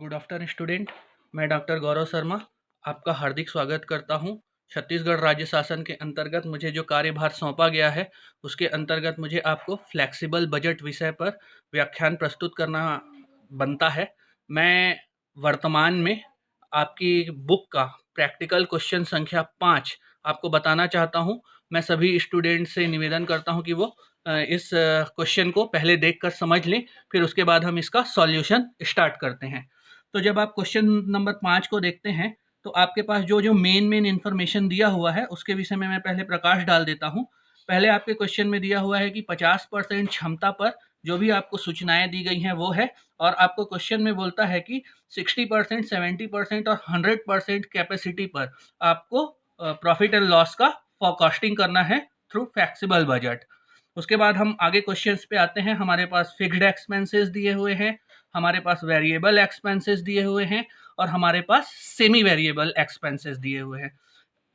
Good afternoon student. मैं doctor Gaurav Sharma आपका हार्दिक स्वागत करता हूं। छत्तीसगढ़ राज्य शासन के अंतर्गत मुझे जो कार्यभार सौंपा गया है उसके अंतर्गत मुझे आपको फ्लेक्सिबल बजट विषय पर व्याख्यान प्रस्तुत करना बनता है। मैं वर्तमान में आपकी बुक का प्रैक्टिकल क्वेश्चन संख्या 5 आपको बताना चाहता हूं। मैं सभी स्टूडेंट से निवेदन करता हूं कि वो इस क्वेश्चन को पहले देखकर समझ लें, फिर उसके बाद हम इसका सॉल्यूशन स्टार्ट करते हैं। तो जब आप क्वेश्चन नंबर 5 को देखते हैं तो आपके पास जो जो मेन इन्फॉर्मेशन दिया हुआ है उसके विषय में मैं पहले प्रकाश डाल देता हूँ। पहले आपके क्वेश्चन में दिया हुआ है कि 50% क्षमता पर जो भी आपको सूचनाएं दी गई हैं वो है, और आपको क्वेश्चन में बोलता है कि 60%, 70% और 100% कैपेसिटी पर आपको प्रॉफिट एंड लॉस का फोरकास्टिंग करना है थ्रू फ्लेक्सिबल बजट। उसके बाद हम आगे क्वेश्चंस पे आते हैं। हमारे पास फिक्स्ड एक्सपेंसेस दिए हुए हैं, हमारे पास वेरिएबल एक्सपेंसेस दिए हुए हैं और हमारे पास सेमी वेरिएबल एक्सपेंसेस दिए हुए हैं।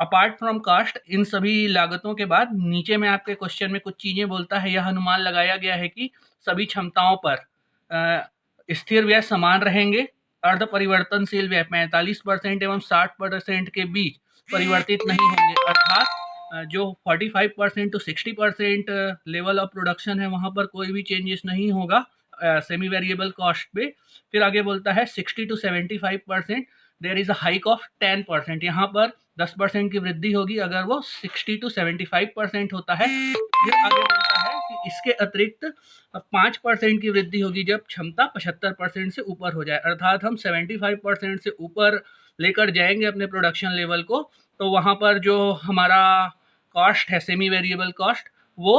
अपार्ट फ्रॉम कास्ट, इन सभी लागतों के बाद नीचे में आपके क्वेश्चन में कुछ चीजें बोलता है। यह अनुमान लगाया गया है कि सभी क्षमताओं पर स्थिर व्यय समान रहेंगे। अर्ध परिवर्तनशील व्यय 45% एवं 60% के बीच परिवर्तित नहीं होंगे, अर्थात जो 45% टू 60% लेवल ऑफ प्रोडक्शन है वहां पर कोई भी चेंजेस नहीं होगा सेमी वेरिएबल कॉस्ट पे। फिर आगे बोलता है 60 to 75% there is a hike of 10%। यहाँ पर 10% की वृद्धि होगी अगर वो 60 टू 75% होता है। फिर आगे बोलता है कि इसके अतिरिक्त 5% की वृद्धि होगी जब क्षमता 75% से ऊपर हो जाए, अर्थात हम 75% से ऊपर लेकर जाएंगे अपने प्रोडक्शन लेवल को, तो वहां पर जो हमारा कॉस्ट है सेमी वेरिएबल कॉस्ट वो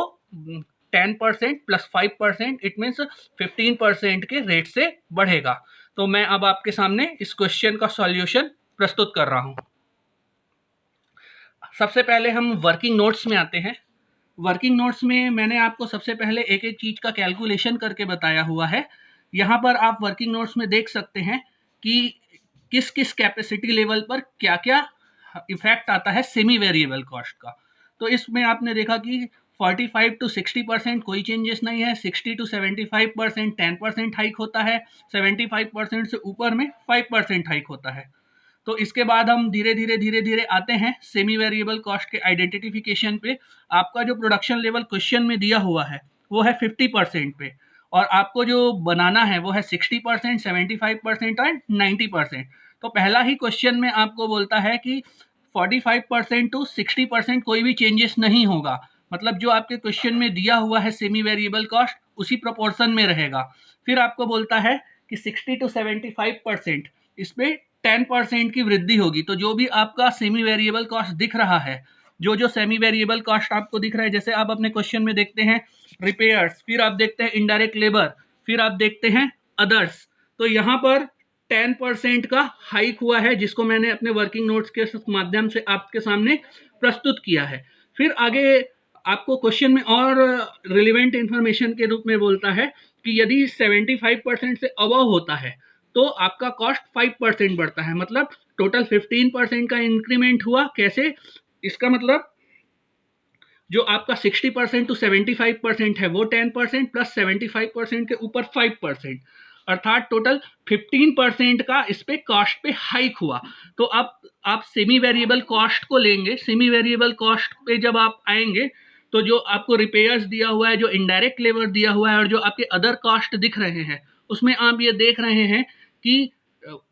10% प्लस 5%, इट मीन्स 15% के रेट से बढ़ेगा। तो मैं अब आपके सामने इस क्वेश्चन का सॉल्यूशन प्रस्तुत कर रहा हूं। सबसे पहले हम वर्किंग नोट्स में आते हैं। वर्किंग नोट्स में मैंने आपको सबसे पहले एक एक चीज का कैलकुलेशन करके बताया हुआ है। यहाँ पर आप वर्किंग नोट्स में देख सकते हैं कि किस किस कैपेसिटी लेवल पर क्या क्या इफेक्ट आता है सेमी वेरिएबल कॉस्ट का। तो इसमें आपने देखा कि 45 टू 60% कोई चेंजेस नहीं है, 60 टू 75% 10% हाइक होता है, 75% से ऊपर में 5% हाइक होता है। तो इसके बाद हम धीरे धीरे आते हैं सेमी वेरिएबल कॉस्ट के आइडेंटिफिकेशन पे। आपका जो प्रोडक्शन लेवल क्वेश्चन में दिया हुआ है वो है 50% पे, और आपको जो बनाना है वो है 60%, 75% और 90%। तो पहला ही क्वेश्चन में आपको बोलता है कि 45% टू 60% कोई भी चेंजेस नहीं होगा, मतलब जो आपके क्वेश्चन में दिया हुआ है सेमी वेरिएबल कॉस्ट उसी प्रोपोर्शन में रहेगा। फिर आपको बोलता है कि 60 टू 75% इसमें 10% की वृद्धि होगी। तो जो भी आपका सेमी वेरिएबल कॉस्ट दिख रहा है, जो जो सेमी वेरिएबल कॉस्ट आपको दिख रहा है, जैसे आप अपने क्वेश्चन में देखते हैं रिपेयर्स, फिर आप देखते हैं इनडायरेक्ट लेबर, फिर आप देखते हैं अदर्स, तो यहाँ पर 10% का हाइक हुआ है जिसको मैंने अपने वर्किंग नोट्स के माध्यम से आपके सामने प्रस्तुत किया है। फिर आगे आपको क्वेश्चन में और रिलेवेंट इंफॉर्मेशन के रूप में बोलता है कि यदि 75% से अबव होता है तो आपका कॉस्ट 5% बढ़ता है, मतलब टोटल 15% का इंक्रीमेंट हुआ। कैसे? इसका मतलब जो आपका 60% टू 75% है वो 10% प्लस 75% के ऊपर 5%, अर्थात टोटल 15% का इस पे कॉस्ट पे हाइक हुआ। तो अब आप सेमी वेरिएबल कॉस्ट को लेंगे। सेमी वेरिएबल कॉस्ट पे जब आप आएंगे तो जो आपको रिपेयर्स दिया हुआ है, जो इनडायरेक्ट लेबर दिया हुआ है और जो आपके अदर कॉस्ट दिख रहे हैं उसमें आप ये देख रहे हैं कि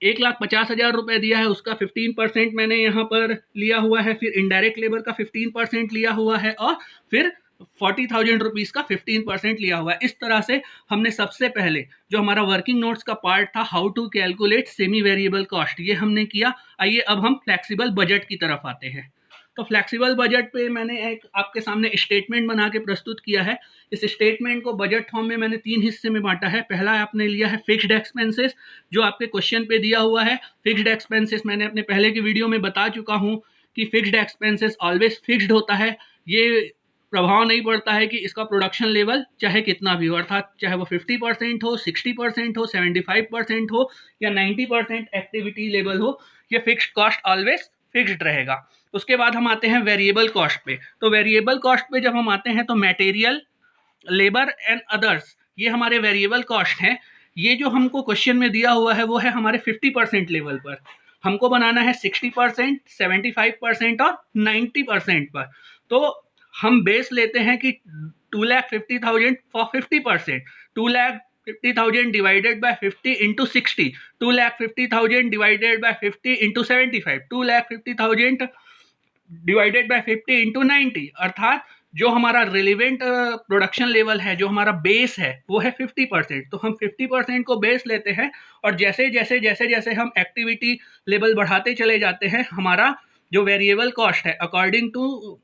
1,50,000 रुपए दिया है, उसका 15% मैंने यहाँ पर लिया हुआ है, फिर इनडायरेक्ट लेबर का 15% लिया हुआ है और फिर 40,000 रुपीज का 15% लिया हुआ है। इस तरह से हमने सबसे पहले जो हमारा वर्किंग नोट्स का पार्ट था how to calculate semi variable cost, ये हमने किया। आइए अब हम फ्लेक्सिबल बजट की तरफ आते हैं। तो फ्लेक्सिबल बजट पे मैंने एक आपके सामने स्टेटमेंट बना के प्रस्तुत किया है। इस स्टेटमेंट को बजट फॉर्म में मैंने 3 हिस्से में बांटा है। पहला आपने लिया है फिक्स्ड एक्सपेंसेस, जो आपके क्वेश्चन पे दिया हुआ है। फिक्स्ड एक्सपेंसेस मैंने अपने पहले की वीडियो में बता चुका हूँ कि फिक्स्ड एक्सपेंसेस ऑलवेज फिक्स्ड होता है। ये प्रभाव नहीं पड़ता है कि इसका प्रोडक्शन लेवल चाहे कितना भी हो, अर्थात चाहे वो 50% हो, 60% हो, 75% हो या 90% एक्टिविटी लेवल हो, ये फिक्स्ड कॉस्ट ऑलवेज फिक्स्ड रहेगा। उसके बाद हम आते हैं वेरिएबल कॉस्ट पे। तो वेरिएबल कॉस्ट पे जब हम आते हैं तो मटेरियल, लेबर एंड अदर्स, ये हमारे वेरिएबल कॉस्ट हैं। ये जो हमको क्वेश्चन में दिया हुआ है वो है हमारे 50% लेवल पर, हमको बनाना है 60%, 75% और 90% पर। तो हम बेस लेते हैं कि 2,50,000 for 50%, 2,50,000 divided by 50 into 60, 2,50,000 divided by 50 into 75, 2,50,000 divided by 50 into 90, अर्थात जो हमारा रिलेवेंट प्रोडक्शन लेवल है, जो हमारा बेस है, वो है 50%। तो हम 50% को बेस लेते हैं और जैसे जैसे जैसे जैसे हम एक्टिविटी लेवल बढ़ाते चले जाते हैं, हमारा जो वेरिएबल कॉस्ट है according to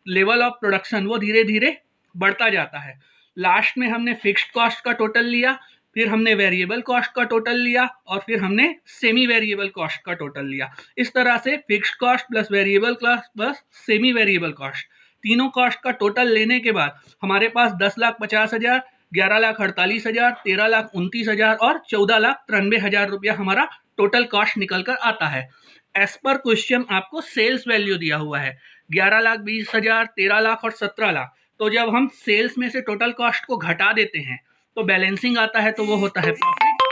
level of production वो धीरे धीरे बढ़ता जाता है। लास्ट में हमने फिक्स्ड कॉस्ट का टोटल लिया, फिर हमने वेरिएबल कॉस्ट का टोटल लिया और फिर हमने सेमी वेरिएबल कॉस्ट का टोटल लिया। इस तरह से fixed cost plus variable cost plus semi variable cost, तीनों कॉस्ट का टोटल लेने के बाद हमारे पास 10,50,000, 11,48,000, 13,29,000 और 14,93,000 रुपया हमारा टोटल कॉस्ट निकल कर आता है। एज पर क्वेश्चन आपको सेल्स वैल्यू दिया हुआ है 11,20,000, 13 लाख और 17 लाख। तो जब हम सेल्स में से टोटल कॉस्ट को घटा देते हैं तो बैलेंसिंग आता है, तो वो होता है प्रॉफिट।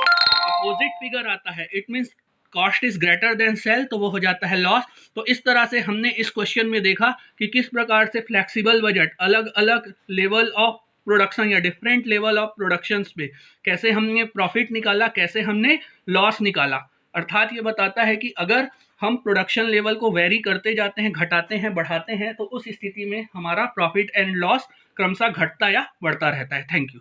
अपोजिट फिगर आता है, it means cost is greater than sale, तो वो हो जाता है लॉस। तो इस तरह से हमने इस क्वेश्चन में देखा कि किस प्रकार से फ्लेक्सिबल बजट अलग अलग लेवल ऑफ प्रोडक्शन या डिफरेंट लेवल ऑफ प्रोडक्शंस पे कैसे हमने प्रॉफिट निकाला, कैसे हमने लॉस निकाला। अर्थात ये बताता है कि अगर हम प्रोडक्शन लेवल को वेरी करते जाते हैं, घटाते हैं, बढ़ाते हैं, तो उस स्थिति में हमारा प्रॉफिट एंड लॉस क्रमशः घटता या बढ़ता रहता है। Thank you.